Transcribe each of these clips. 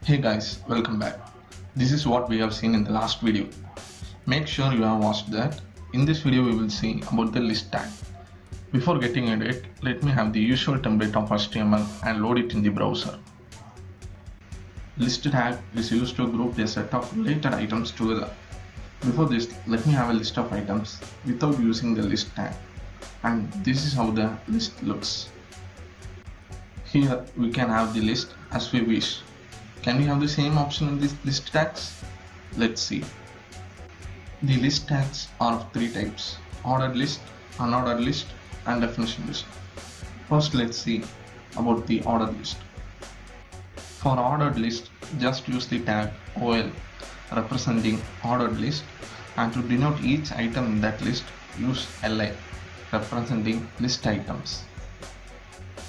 Hey guys, welcome back. This is what we have seen in the last video. Make sure you have watched that. In this video we will see about the list tag. Before getting into it, let me have the usual template of HTML and load it in the browser. List tag is used to group a set of related items together. Before this, let me have a list of items without using the list tag. And this is how the list looks. Here we can have the list as we wish. Can we have the same option in this list tags? Let's see. The list tags are of three types: ordered list, unordered list, and definition list. First, let's see about the ordered list. For ordered list, just use the tag OL representing ordered list, and to denote each item in that list, use LI representing list items.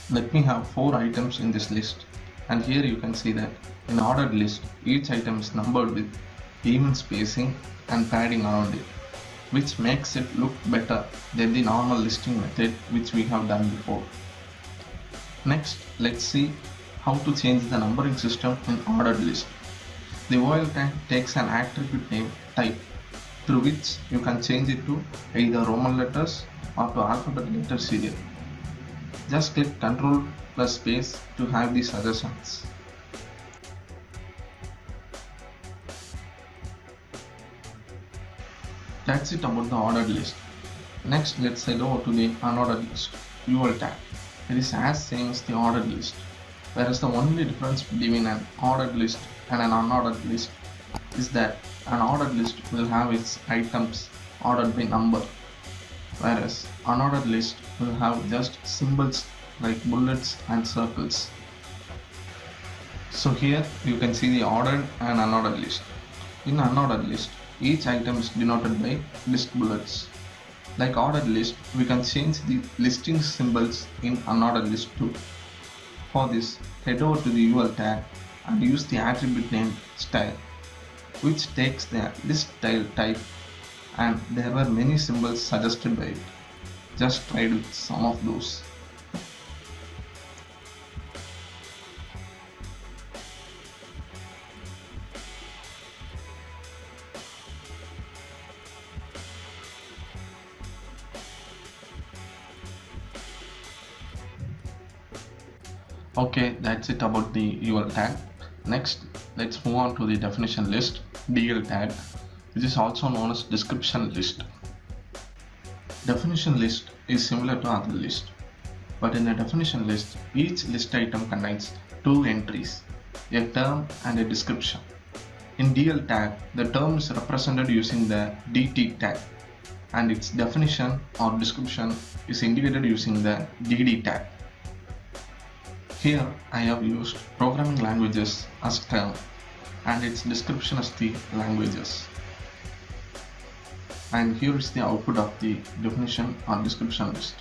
Let me have 4 items in this list, and here you can see that in ordered list each item is numbered with even spacing and padding around it, which makes it look better than the normal listing method which we have done before. Next, let's see how to change the numbering system in ordered list. The OL tag takes an attribute name type through which you can change it to either Roman letters or to alphabet letter serial. Just click Ctrl plus space to have these suggestions. That's it about the ordered list. Next, let's head over to the unordered list. UL tag. It is as same as the ordered list, whereas the only difference between an ordered list and an unordered list is that an ordered list will have its items ordered by number, whereas unordered list will have just symbols like bullets and circles. So here you can see the ordered and unordered list. In unordered list, each item is denoted by list bullets. Like ordered list, we can change the listing symbols in unordered list too. For this, head over to the UL tag and use the attribute name style, which takes the list style type, and there were many symbols suggested by it. Just try with some of those. Okay, that's it about the UL tag. Next, let's move on to the definition list, DL tag, which is also known as description list. Definition list is similar to other list, but in a definition list, each list item contains 2 entries, a term and a description. In DL tag, the term is represented using the DT tag, and its definition or description is indicated using the DD tag. Here I have used programming languages as term and its description as the languages. And here is the output of the definition or description list.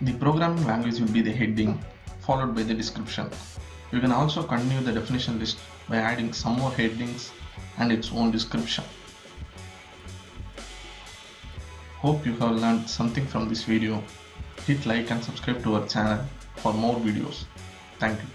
The programming language will be the heading followed by the description. You can also continue the definition list by adding some more headings and its own description. Hope you have learned something from this video. Hit like and subscribe to our channel for more videos. Thank you.